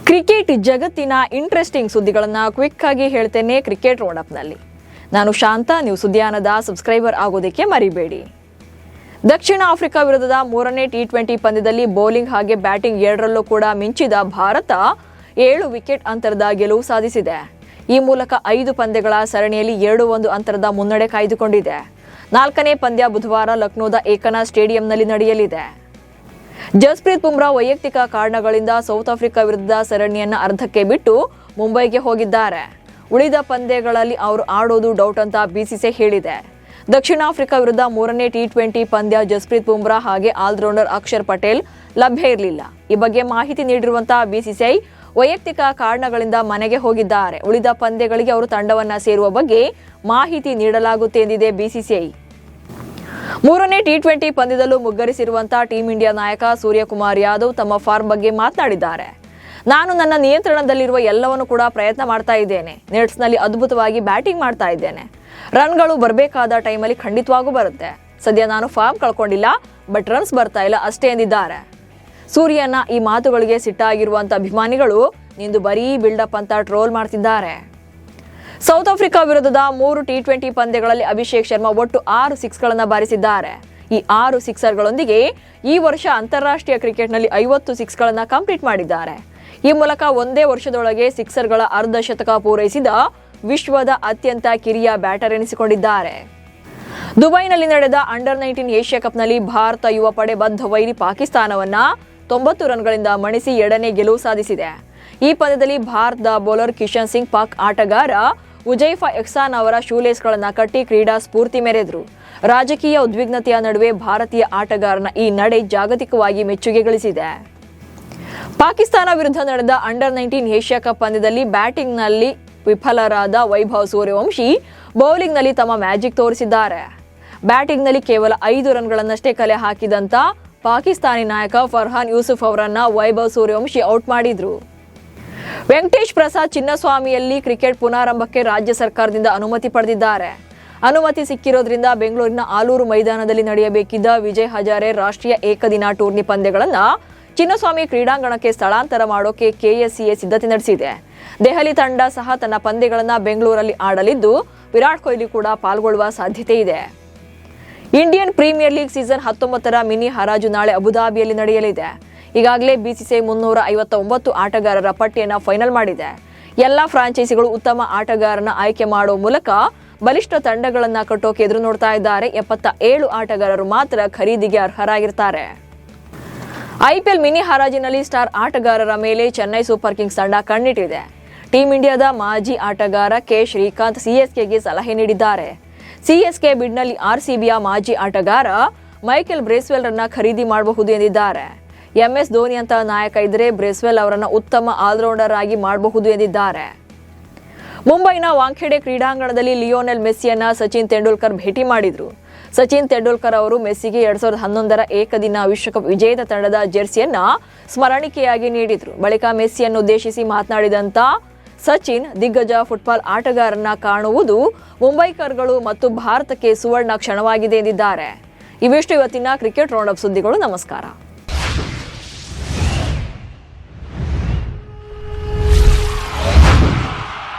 Cricket ಜಗತ್ತಿನ interesting ಸುದ್ದಿಗಳನ್ನು quick ಆಗಿ ಹೇಳ್ತೇನೆ ಕ್ರಿಕೆಟ್ ರೌಂಡಪ್ನಲ್ಲಿ. ನಾನು ಶಾಂತ. ನೀವು ಸುದ್ದಿಯಾನದ ಸಬ್ಸ್ಕ್ರೈಬರ್ ಆಗೋದಕ್ಕೆ ಮರಿಬೇಡಿ. ದಕ್ಷಿಣ ಆಫ್ರಿಕಾ ವಿರುದ್ಧದ 3ನೇ T20 ಪಂದ್ಯದಲ್ಲಿ ಬೌಲಿಂಗ್ ಹಾಗೆ ಬ್ಯಾಟಿಂಗ್ ಎರಡರಲ್ಲೂ ಕೂಡ ಮಿಂಚಿದ ಭಾರತ 7 ವಿಕೆಟ್ ಅಂತರದ ಗೆಲುವು ಸಾಧಿಸಿದೆ. ಈ ಮೂಲಕ 5 ಪಂದ್ಯಗಳ ಸರಣಿಯಲ್ಲಿ 2-1 ಅಂತರದ ಮುನ್ನಡೆ ಕಾಯ್ದುಕೊಂಡಿದೆ. 4ನೇ ಪಂದ್ಯ ಬುಧವಾರ ಲಕ್ನೋದ ಏಕನಾ ಸ್ಟೇಡಿಯಂನಲ್ಲಿ ನಡೆಯಲಿದೆ. ಜಸ್ಪ್ರೀತ್ ಬುಮ್ರಾ ವೈಯಕ್ತಿಕ ಕಾರಣಗಳಿಂದ ಸೌತ್ ಆಫ್ರಿಕಾ ವಿರುದ್ಧದ ಸರಣಿಯನ್ನು ಅರ್ಧಕ್ಕೆ ಬಿಟ್ಟು ಮುಂಬೈಗೆ ಹೋಗಿದ್ದಾರೆ. ಉಳಿದ ಪಂದ್ಯಗಳಲ್ಲಿ ಅವರು ಆಡೋದು ಡೌಟ್ ಅಂತ ಬಿಸಿಸಿಐ ಹೇಳಿದೆ. ದಕ್ಷಿಣ ಆಫ್ರಿಕಾ ವಿರುದ್ಧ 3ನೇ T20 ಪಂದ್ಯ ಜಸ್ಪ್ರೀತ್ ಬುಮ್ರಾ ಹಾಗೆ ಆಲ್ರೌಂಡರ್ ಅಕ್ಷರ್ ಪಟೇಲ್ ಲಭ್ಯ ಇರಲಿಲ್ಲ. ಈ ಬಗ್ಗೆ ಮಾಹಿತಿ ನೀಡಿರುವಂತಹ ಬಿಸಿಸಿಐ ವೈಯಕ್ತಿಕ ಕಾರಣಗಳಿಂದ ಮನೆಗೆ ಹೋಗಿದ್ದಾರೆ. ಉಳಿದ ಪಂದ್ಯಗಳಿಗೆ ಅವರು ತಂಡವನ್ನ ಸೇರುವ ಬಗ್ಗೆ ಮಾಹಿತಿ ನೀಡಲಾಗುತ್ತೆ ಎಂದಿದೆ ಬಿಸಿಸಿಐ. 3ನೇ T20 ಪಂದ್ಯದಲ್ಲೂ ಮುಗ್ಗರಿಸಿರುವಂತಹ ಟೀಂ ಇಂಡಿಯಾ ನಾಯಕ ಸೂರ್ಯಕುಮಾರ್ ಯಾದವ್ ತಮ್ಮ ಫಾರ್ಮ್ ಬಗ್ಗೆ ಮಾತನಾಡಿದ್ದಾರೆ. ನಾನು ನನ್ನ ನಿಯಂತ್ರಣದಲ್ಲಿರುವ ಎಲ್ಲವನ್ನು ಕೂಡ ಪ್ರಯತ್ನ ಮಾಡ್ತಾ ಇದ್ದೇನೆ. ನೆಟ್ಸ್ನಲ್ಲಿ ಅದ್ಭುತವಾಗಿ ಬ್ಯಾಟಿಂಗ್ ಮಾಡ್ತಾ ಇದ್ದೇನೆ. ರನ್ಗಳು ಬರಬೇಕಾದ ಟೈಮಲ್ಲಿ ಖಂಡಿತವಾಗೂ ಬರುತ್ತೆ. ಸದ್ಯ ನಾನು ಫಾರ್ಮ್ ಕಳ್ಕೊಂಡಿಲ್ಲ, ಬಟ್ ರನ್ಸ್ ಬರ್ತಾ ಇಲ್ಲ ಅಷ್ಟೇ ಎಂದಿದ್ದಾರೆ. ಸೂರ್ಯನ ಈ ಮಾತುಗಳಿಗೆ ಸಿಟ್ಟಾಗಿರುವಂತ ಅಭಿಮಾನಿಗಳು ನಿಂದು ಬರೀ ಬಿಲ್ಡಪ್ ಅಂತ ಟ್ರೋಲ್ ಮಾಡ್ತಿದ್ದಾರೆ. ಸೌತ್ ಆಫ್ರಿಕಾ ವಿರುದ್ಧದ 3 T20 ಪಂದ್ಯಗಳಲ್ಲಿ ಅಭಿಷೇಕ್ ಶರ್ಮಾ ಒಟ್ಟು 6 ಸಿಕ್ಸ್ಗಳನ್ನು ಬಾರಿಸಿದ್ದಾರೆ. ಈ 6 ಸಿಕ್ಸರ್ಗಳೊಂದಿಗೆ ಈ ವರ್ಷ ಅಂತಾರಾಷ್ಟ್ರೀಯ ಕ್ರಿಕೆಟ್ನಲ್ಲಿ 50 ಸಿಕ್ಸ್ಗಳನ್ನು ಕಂಪ್ಲೀಟ್ ಮಾಡಿದ್ದಾರೆ. ಈ ಮೂಲಕ ಒಂದೇ ವರ್ಷದೊಳಗೆ ಸಿಕ್ಸರ್ಗಳ ಅರ್ಧ ಶತಕ ಪೂರೈಸಿದ ವಿಶ್ವದ ಅತ್ಯಂತ ಕಿರಿಯ ಬ್ಯಾಟರ್ ಎನಿಸಿಕೊಂಡಿದ್ದಾರೆ. ದುಬೈನಲ್ಲಿ ನಡೆದ ಅಂಡರ್-19 ಏಷ್ಯಾ ಕಪ್ನಲ್ಲಿ ಭಾರತ ಯುವ ಪಡೆ ಬದ್ಧ ವೈರಿ ಪಾಕಿಸ್ತಾನವನ್ನ 90 ರನ್ಗಳಿಂದ ಮಣಿಸಿ 2ನೇ ಗೆಲುವು ಸಾಧಿಸಿದೆ. ಈ ಪಂದ್ಯದಲ್ಲಿ ಭಾರತದ ಬೌಲರ್ ಕಿಶನ್ ಸಿಂಗ್ ಪಾಕ್ ಆಟಗಾರ ಉಜೈಫಾ ಎಹ್ಸಾನ್ ಅವರ ಶೂಲೇಸ್ಗಳನ್ನು ಕಟ್ಟಿ ಕ್ರೀಡಾ ಸ್ಫೂರ್ತಿ ಮೆರೆದರು. ರಾಜಕೀಯ ಉದ್ವಿಗ್ನತೆಯ ನಡುವೆ ಭಾರತೀಯ ಆಟಗಾರನ ಈ ನಡೆ ಜಾಗತಿಕವಾಗಿ ಮೆಚ್ಚುಗೆ ಗಳಿಸಿದೆ. ಪಾಕಿಸ್ತಾನ ವಿರುದ್ಧ ನಡೆದ ಅಂಡರ್-19 ಏಷ್ಯಾ ಕಪ್ ಪಂದ್ಯದಲ್ಲಿ ಬ್ಯಾಟಿಂಗ್ನಲ್ಲಿ ವಿಫಲರಾದ ವೈಭವ್ ಸೂರ್ಯವಂಶಿ ಬೌಲಿಂಗ್ನಲ್ಲಿ ತಮ್ಮ ಮ್ಯಾಜಿಕ್ ತೋರಿಸಿದ್ದಾರೆ. ಬ್ಯಾಟಿಂಗ್ನಲ್ಲಿ ಕೇವಲ 5 ರನ್ಗಳನ್ನಷ್ಟೇ ಕಲೆ ಹಾಕಿದಂತ ಪಾಕಿಸ್ತಾನಿ ನಾಯಕ ಫರ್ಹಾನ್ ಯೂಸುಫ್ ಅವರನ್ನ ವೈಭವ್ ಸೂರ್ಯವಂಶಿ ಔಟ್ ಮಾಡಿದ್ರು. ವೆಂಕಟೇಶ್ ಪ್ರಸಾದ್ ಚಿನ್ನಸ್ವಾಮಿಯಲ್ಲಿ ಕ್ರಿಕೆಟ್ ಪುನಾರಂಭಕ್ಕೆ ರಾಜ್ಯ ಸರ್ಕಾರದಿಂದ ಅನುಮತಿ ಪಡೆದಿದ್ದಾರೆ. ಅನುಮತಿ ಸಿಕ್ಕಿರೋದ್ರಿಂದ ಬೆಂಗಳೂರಿನ ಆಲೂರು ಮೈದಾನದಲ್ಲಿ ನಡೆಯಬೇಕಿದ್ದ ವಿಜಯ್ ಹಜಾರೆ ರಾಷ್ಟ್ರೀಯ ಏಕದಿನ ಟೂರ್ನಿ ಪಂದ್ಯಗಳನ್ನು ಚಿನ್ನಸ್ವಾಮಿ ಕ್ರೀಡಾಂಗಣಕ್ಕೆ ಸ್ಥಳಾಂತರ ಮಾಡೋಕೆ ಕೆಎಸ್ಸಿಎ ಸಿದ್ಧತೆ ನಡೆಸಿದೆ. ದೆಹಲಿ ತಂಡ ಸಹ ತನ್ನ ಪಂದ್ಯಗಳನ್ನು ಬೆಂಗಳೂರಲ್ಲಿ ಆಡಲಿದ್ದು ವಿರಾಟ್ ಕೊಹ್ಲಿ ಕೂಡ ಪಾಲ್ಗೊಳ್ಳುವ ಸಾಧ್ಯತೆ ಇದೆ. ಇಂಡಿಯನ್ ಪ್ರೀಮಿಯರ್ ಲೀಗ್ ಸೀಸನ್ 19ರ ಮಿನಿ ಹರಾಜು ನಾಳೆ ಅಬುಧಾಬಿಯಲ್ಲಿ ನಡೆಯಲಿದೆ. ಈಗಾಗಲೇ ಬಿಸಿಸಿಐ 359 ಆಟಗಾರರ ಪಟ್ಟಿಯನ್ನು ಫೈನಲ್ ಮಾಡಿದೆ. ಎಲ್ಲ ಫ್ರಾಂಚೈಸಿಗಳು ಉತ್ತಮ ಆಟಗಾರನ ಆಯ್ಕೆ ಮಾಡುವ ಮೂಲಕ ಬಲಿಷ್ಠ ತಂಡಗಳನ್ನು ಕಟ್ಟೋಕೆ ಎದುರು ನೋಡ್ತಾ ಇದ್ದಾರೆ. 77 ಆಟಗಾರರು ಮಾತ್ರ ಖರೀದಿಗೆ ಅರ್ಹರಾಗಿರ್ತಾರೆ. ಐಪಿಎಲ್ ಮಿನಿ ಹರಾಜಿನಲ್ಲಿ ಸ್ಟಾರ್ ಆಟಗಾರರ ಮೇಲೆ ಚೆನ್ನೈ ಸೂಪರ್ ಕಿಂಗ್ಸ್ ತಂಡ ಕಣ್ಣಿಟ್ಟಿದೆ. ಟೀಂ ಇಂಡಿಯಾದ ಮಾಜಿ ಆಟಗಾರ ಕೆ ಶ್ರೀಕಾಂತ್ ಸಿಎಸ್ಕೆಗೆ ಸಲಹೆ ನೀಡಿದ್ದಾರೆ. ಸಿಎಸ್ಕೆ ಬಿಡ್ನಲ್ಲಿ ಆರ್ಸಿಬಿಯ ಮಾಜಿ ಆಟಗಾರ ಮೈಕೆಲ್ ಬ್ರೇಸ್ವೆಲ್ ರನ್ನ ಖರೀದಿ ಮಾಡಬಹುದು ಎಂದಿದ್ದಾರೆ. ಎಂಎಸ್ ಧೋನಿ ಅಂತ ನಾಯಕ ಇದ್ದರೆ ಬ್ರೇಸ್ವೆಲ್ ಅವರನ್ನ ಉತ್ತಮ ಆಲ್ರೌಂಡರ್ ಆಗಿ ಮಾಡಬಹುದು ಎಂದಿದ್ದಾರೆ. ಮುಂಬೈನ ವಾಂಖೆಡೆ ಕ್ರೀಡಾಂಗಣದಲ್ಲಿ ಲಿಯೋನೆಲ್ ಮೆಸ್ಸಿಯನ್ನ ಸಚಿನ್ ತೆಂಡೂಲ್ಕರ್ ಭೇಟಿ ಮಾಡಿದ್ರು. ಸಚಿನ್ ತೆಂಡೂಲ್ಕರ್ ಅವರು ಮೆಸ್ಸಿಗೆ 2011ರ ಏಕದಿನ ವಿಶ್ವಕಪ್ ವಿಜೇತ ತಂಡದ ಜೆರ್ಸಿಯನ್ನ ಸ್ಮರಣಿಕೆಯಾಗಿ ನೀಡಿದ್ರು. ಬಳಿಕ ಮೆಸ್ಸಿಯನ್ನು ಉದ್ದೇಶಿಸಿ ಮಾತನಾಡಿದಂತ ಸಚಿನ್, ದಿಗ್ಗಜ ಫುಟ್ಬಾಲ್ ಆಟಗಾರನ್ನ ಕಾಣುವುದು ಮುಂಬೈಕರ್ಗಳು ಮತ್ತು ಭಾರತಕ್ಕೆ ಸುವರ್ಣ ಕ್ಷಣವಾಗಿದೆ ಎಂದಿದ್ದಾರೆ. ಇವಿಷ್ಟು ಇವತ್ತಿನ ಕ್ರಿಕೆಟ್ ರೌಂಡಪ್ ಸುದ್ದಿಗಳು. ನಮಸ್ಕಾರ.